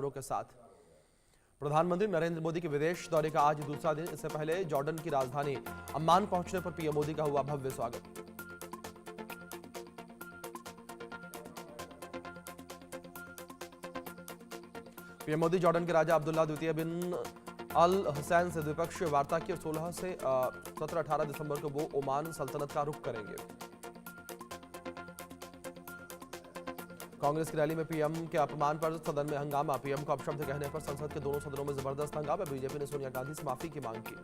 खबरों के साथ। प्रधानमंत्री नरेंद्र मोदी के विदेश दौरे का आज दूसरा दिन। इससे पहले जॉर्डन की राजधानी अम्मान पहुंचने पर पीएम मोदी का हुआ भव्य स्वागत। पीएम मोदी जॉर्डन के राजा अब्दुल्ला द्वितीय बिन अल हुसैन से द्विपक्षीय वार्ता की और 16 से 17-18 दिसंबर को वो ओमान सल्तनत का रुख करेंगे। कांग्रेस की रैली में पीएम के अपमान पर सदन में हंगामा। पीएम को अपशब्द कहने पर संसद के दोनों सदनों में जबरदस्त हंगामा। बीजेपी ने सोनिया गांधी से माफी की मांग की।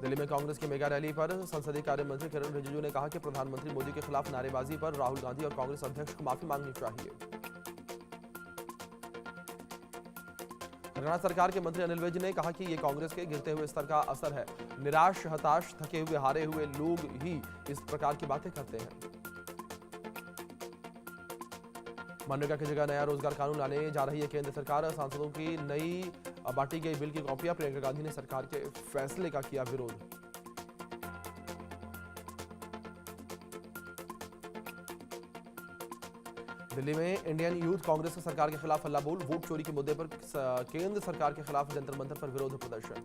दिल्ली में कांग्रेस की मेगा रैली पर संसदीय कार्य मंत्री किरण रिजिजू ने कहा कि प्रधानमंत्री मोदी के खिलाफ नारेबाजी पर राहुल गांधी और कांग्रेस अध्यक्ष को माफी मांगनी चाहिए। हरियाणा सरकार के मंत्री अनिल विज ने कहा कि ये कांग्रेस के गिरते हुए स्तर का असर है। निराश, हताश, थके हुए, हारे हुए लोग ही इस प्रकार की बातें करते हैं। मनरेगा की जगह नया रोजगार कानून लाने जा रही है केंद्र सरकार। सांसदों की नई बांटी गई बिल की कॉपियां। प्रियंका गांधी ने सरकार के फैसले का किया विरोध। दिल्ली में इंडियन यूथ कांग्रेस की सरकार के खिलाफ हल्ला बोल। वोट चोरी के मुद्दे पर केंद्र सरकार के खिलाफ जंतर मंतर पर विरोध प्रदर्शन।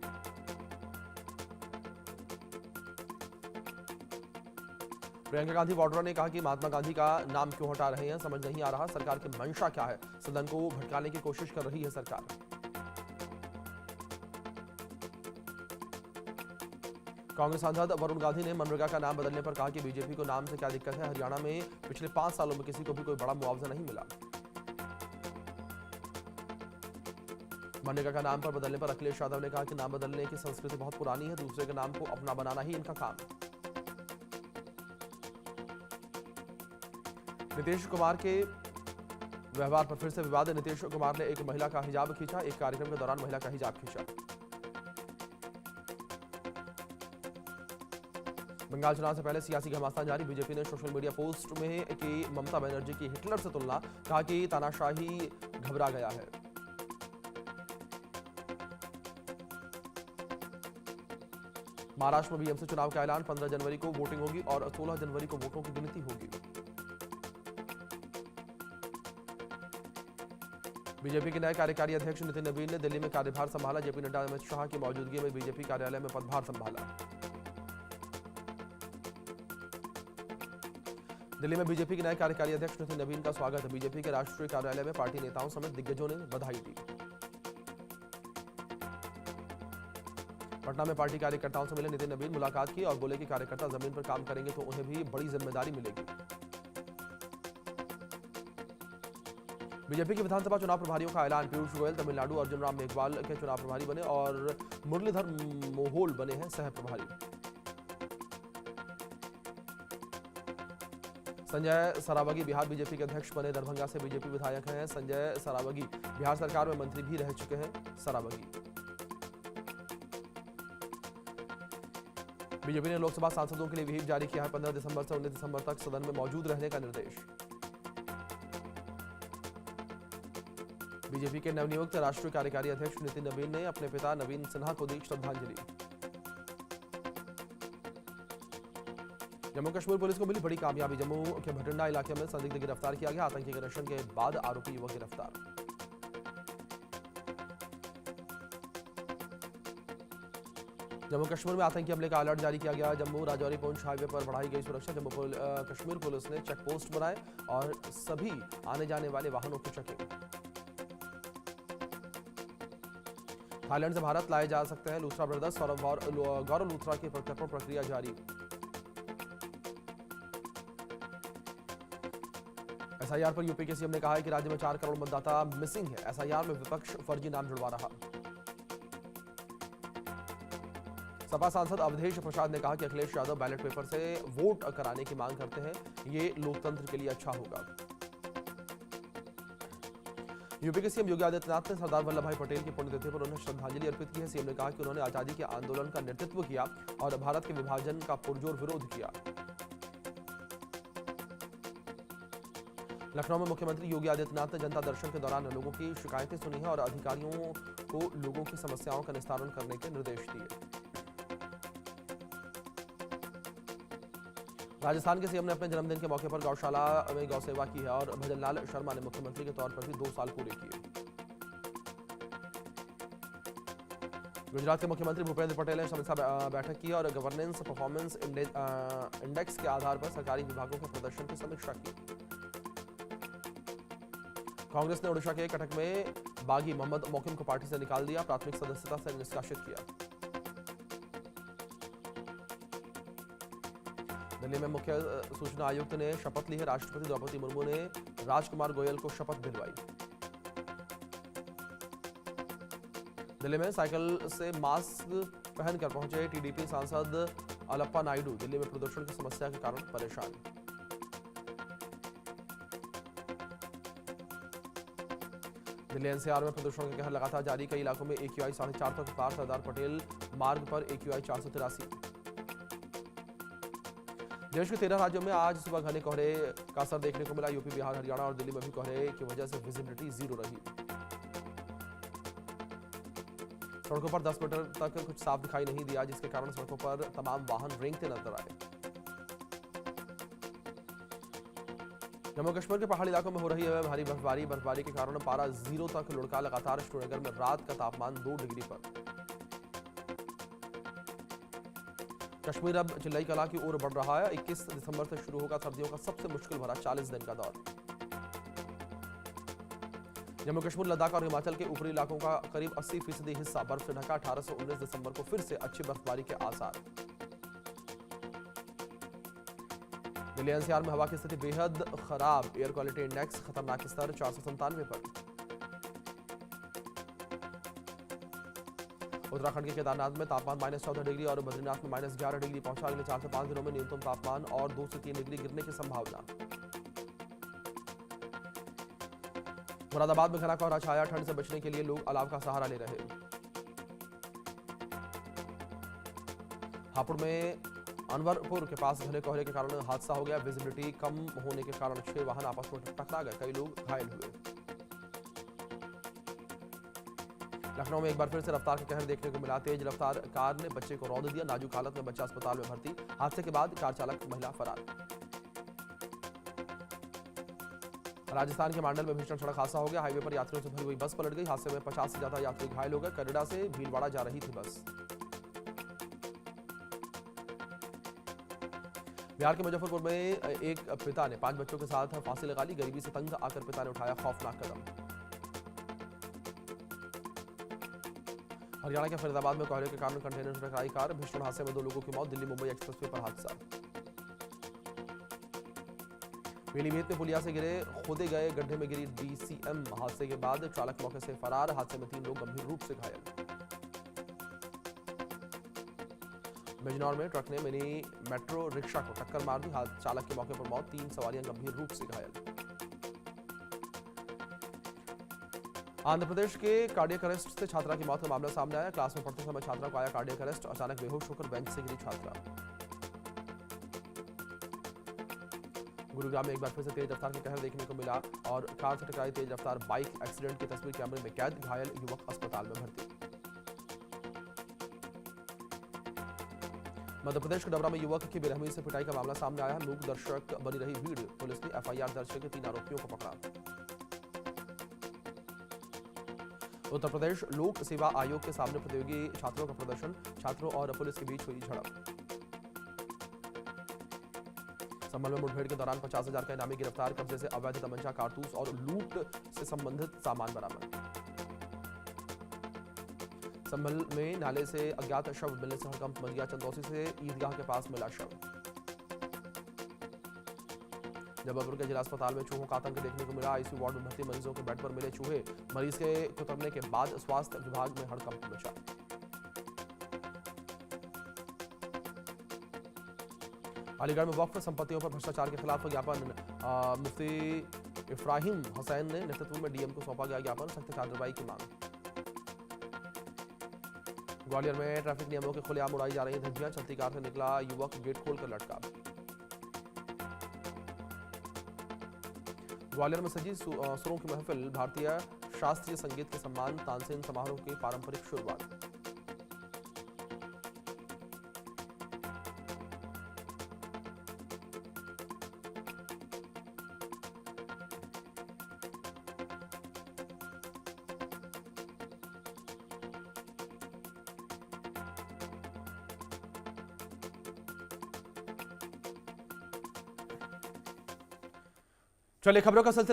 प्रियंका गांधी वाड्रा ने कहा कि महात्मा गांधी का नाम क्यों हटा रहे हैं, समझ नहीं आ रहा। सरकार की मंशा क्या है? सदन को भटकाने की कोशिश कर रही है सरकार। कांग्रेस सांसद वरुण गांधी ने मनरेगा का नाम बदलने पर कहा कि बीजेपी को नाम से क्या दिक्कत है। हरियाणा में पिछले 5 सालों में किसी को भी कोई बड़ा मुआवजा नहीं मिला। मनरेगा का नाम पर बदलने पर अखिलेश यादव ने कहा कि नाम बदलने की संस्कृति बहुत पुरानी है। दूसरे के नाम को अपना बनाना ही इनका काम। नीतीश कुमार के व्यवहार पर फिर से विवाद। नीतीश कुमार ने एक महिला का हिजाब खींचा। एक कार्यक्रम के दौरान महिला का हिजाब खींचा। बंगाल चुनाव से पहले सियासी घमासान जारी। बीजेपी ने सोशल मीडिया पोस्ट में की ममता बनर्जी की हिटलर से तुलना। कहा कि तानाशाही घबरा गया है। महाराष्ट्र में बीएमसी चुनाव का ऐलान। 15 जनवरी को वोटिंग होगी और 16 जनवरी को वोटों की गिनती होगी। बीजेपी के नए कार्यकारी अध्यक्ष नितिन नवीन ने दिल्ली में कार्यभार संभाला। जेपी नड्डा अमित शाह की मौजूदगी में बीजेपी कार्यालय में पदभार संभाला। दिल्ली में बीजेपी के नए कार्यकारी अध्यक्ष नितिन नवीन का स्वागत। बीजेपी के राष्ट्रीय कार्यालय में पार्टी नेताओं समेत दिग्गजों ने बधाई दी। पटना में पार्टी कार्यकर्ताओं से मिले नितिन नवीन। मुलाकात की और बोले कि कार्यकर्ता जमीन पर काम करेंगे तो उन्हें भी बड़ी जिम्मेदारी मिलेगी। बीजेपी के विधानसभा चुनाव प्रभारियों का ऐलान। पीयूष गोयल तमिलनाडु, अर्जुन राम मेघवाल के चुनाव प्रभारी बने और मुरलीधर मोहोल बने हैं सह प्रभारी। संजय सरावगी बिहार बीजेपी के अध्यक्ष बने। दरभंगा से बीजेपी विधायक हैं संजय सरावगी। बिहार सरकार में मंत्री भी रह चुके हैं सरावगी। बीजेपी ने लोकसभा सांसदों के लिए व्हीप जारी किया है। 15 दिसंबर से 19 दिसंबर तक सदन में मौजूद रहने का निर्देश। बीजेपी के नवनियुक्त राष्ट्रीय कार्यकारी अध्यक्ष नितिन नवीन ने अपने पिता नवीन सिन्हा को दी श्रद्धांजलि। जम्मू कश्मीर पुलिस को मिली बड़ी कामयाबी। जम्मू के भटिंडा इलाके में संदिग्ध गिरफ्तार किया गया। आतंकी आग्रासन के बाद आरोपी युवक गिरफ्तार। जम्मू कश्मीर में आतंकी हमले का अलर्ट जारी किया गया। जम्मू राजौरी पुंछ हाईवे पर बढ़ाई गई सुरक्षा। जम्मू कश्मीर पुलिस ने चेक पोस्ट बनाए और सभी आने जाने वाले वाहनों की चेकिंग। थाईलैंड से भारत लाए जा सकते हैं लूथरा ब्रदर्स। गौरव लूथरा की प्रत्यर्पण प्रक्रिया जारी। एसआईआर पर यूपी के सीएम ने कहा है कि राज्य में 4 करोड़ मतदाता मिसिंग है। एसआईआर में विपक्ष फर्जी नाम जुड़वा रहा। सपा सांसद अवधेश प्रसाद ने कहा कि अखिलेश यादव बैलेट पेपर से वोट कराने की मांग करते हैं। ये लोकतंत्र के लिए अच्छा होगा। यूपी के सीएम योगी आदित्यनाथ ने सरदार वल्लभ भाई पटेल की पुण्यतिथि पर उन्हें श्रद्धांजलि अर्पित की है। सीएम ने कहा कि उन्होंने आजादी के आंदोलन का नेतृत्व किया और भारत के विभाजन का पुरजोर विरोध किया। लखनऊ में मुख्यमंत्री योगी आदित्यनाथ ने जनता दर्शन के दौरान लोगों की शिकायतें सुनी हैं और अधिकारियों को लोगों की समस्याओं का निस्तारण करने के निर्देश दिए। राजस्थान के सीएम ने अपने जन्मदिन के मौके पर गौशाला में गौ सेवा की है और भजनलाल शर्मा ने मुख्यमंत्री के तौर पर भी 2 साल पूरे किए। गुजरात के मुख्यमंत्री भूपेंद्र पटेल ने समीक्षा बैठक की और गवर्नेंस परफॉर्मेंस इंडेक्स के आधार पर सरकारी विभागों के प्रदर्शन की समीक्षा की। कांग्रेस ने ओडिशा के कटक में बागी मोहम्मद मोकिम को पार्टी से निकाल दिया, प्राथमिक सदस्यता से निष्कासित किया। दिल्ली में मुख्य सूचना आयुक्त ने शपथ ली है, राष्ट्रपति द्रौपदी मुर्मू ने राजकुमार गोयल को शपथ दिलवाई। दिल्ली में साइकिल से मास्क पहनकर पहुंचे टीडीपी सांसद अलप्पा नायडू दिल्ली में प्रदूषण की समस्या के कारण परेशान। दिल्ली एनसीआर में प्रदूषण का कहर लगातार जारी, कई इलाकों में AQI 4.5 तक पार, सरदार पटेल मार्ग पर AQI 483। देश के 13 राज्यों में आज सुबह घने कोहरे का असर देखने को मिला। यूपी, बिहार, हरियाणा और दिल्ली में भी कोहरे की वजह से विजिबिलिटी 0 रही। सड़कों पर 10 मीटर तक कुछ साफ दिखाई नहीं दिया, जिसके कारण सड़कों पर तमाम वाहन रेंगते नजर आए। जम्मू कश्मीर के पहाड़ी इलाकों में हो रही है भारी बर्फबारी के कारण पारा 0 तक लुढ़का। लगातार श्रीनगर में रात का तापमान 2 डिग्री पर। कश्मीर अब चिल्लाई कला की ओर बढ़ रहा है। 21 दिसंबर से शुरू होगा सर्दियों का सबसे मुश्किल भरा 40 दिन का दौर। जम्मू कश्मीर, लद्दाख और हिमाचल के ऊपरी इलाकों का करीब 80% हिस्सा बर्फ से ढका। 18 से 19 दिसंबर को फिर से अच्छी बर्फबारी के आसार। दिल्ली एनसीआर में हवा की स्थिति बेहद खराब, एयर क्वालिटी इंडेक्स खतरनाक स्तर 497 पर। उत्तराखंड के केदारनाथ में तापमान -14 डिग्री और बद्रीनाथ में -11 डिग्री पहुंचा। अगले 4 से 5 दिनों में न्यूनतम तापमान और 2 से 3 डिग्री गिरने की संभावना। मुरादाबाद में घना कोहरा छाया, ठंड से बचने के लिए लोग अलाव का सहारा ले रहे। हापुड़ में अनवरपुर के पास घने कोहरे के कारण हादसा हो गया। विजिबिलिटी कम होने के कारण 6 वाहन आपस में टकरा गए, कई लोग घायल हुए। लखनऊ में एक बार फिर से रफ्तार का कहर देखने को मिला। तेज रफ्तार कार ने बच्चे को रौंद दिया, नाजुक हालत में बच्चा अस्पताल में भर्ती। हादसे के बाद कार चालक महिला फरार। राजस्थान के मांडल में भीषण सड़क हादसा हो गया। हाईवे पर यात्रियों से भरी हुई बस पलट गई। हादसे में 50 से ज्यादा यात्री घायल हो गए। कनाडा से भीलवाड़ा जा रही थी बस। बिहार के मुजफ्फरपुर में एक पिता ने 5 बच्चों के साथ फांसी लगा ली। गरीबी से तंग आकर पिता ने उठाया खौफनाक कदम। हरियाणा के फरीदाबाद में कोहरे के कारण कंटेनर से टकराई कार। भीषण हादसे में 2 लोगों की मौत। दिल्ली मुंबई एक्सप्रेसवे पर हादसा। पीलीभीत में पुलिया से गिरे खोदे गए गड्ढे में गिरी DCM। हादसे के बाद चालक मौके से फरार। हादसे में 3 लोग गंभीर रूप से घायल। बिजनौर में ट्रक ने मिनी मेट्रो रिक्शा को टक्कर मार दी। चालक के मौके पर मौत, 3 सवारियां गंभीर रूप से घायल। आंध्र प्रदेश के कार्डियक अरेस्ट से छात्रा की मौत का मामला सामने आया। क्लास में पढ़ते समय छात्रा को आया कार्डियक अरेस्ट। अचानक बेहोश होकर बेंच से गिरी छात्रा। गुरुग्राम में एक बार फिर से तेज रफ्तार का कहर देखने को मिला और कार से टकराई तेज रफ्तार बाइक एक्सीडेंट की तस्वीर कैमरे में कैद। घायल युवक अस्पताल में भर्ती। मध्य प्रदेश के डबरा में युवक की बेरहमी से पिटाई का मामला सामने आया। मूक दर्शक बनी रही भीड़। पुलिस ने FIR दर्ज करके 3 आरोपियों को पकड़ा। उत्तर प्रदेश लोक सेवा आयोग के सामने प्रतियोगी छात्रों का प्रदर्शन। छात्रों और पुलिस के बीच हुई झड़प। संभल में मुठभेड़ के दौरान 50,000 का इनामी गिरफ्तार। कब्जे से अवैध तमंचा, कारतूस और लूट से संबंधित सामान बरामद। संभल में नाले से अज्ञात शव मिलने से हड़कंप मच गया। चंदौसी से ईदगाह के पास मिला शव। जबलपुर के जिला अस्पताल में चूहों का आतंक देखने को मिला। ICU वार्ड में भर्ती मरीजों के बेड पर मिले चूहे। मरीज के कुतरने के बाद स्वास्थ्य विभाग में हड़कंप मचा। अलीगढ़ में वक्फ संपत्तियों पर भ्रष्टाचार के खिलाफ ज्ञापन। मुफ्ती इफ्राहिम हुसैन ने नेतृत्व में DM को सौंपा गया ज्ञापन। सख्त कार्रवाई की मांग। ग्वालियर में ट्रैफिक नियमों के खुलेआम उड़ाई जा रही धज्जियां। चलती कार से निकला युवक, गेट खोलकर लटका। ग्वालियर में सजी सुरों की महफिल। भारतीय शास्त्रीय संगीत के सम्मान तानसेन समारोह की पारंपरिक शुरुआत। चलिए खबरों का सिलसिला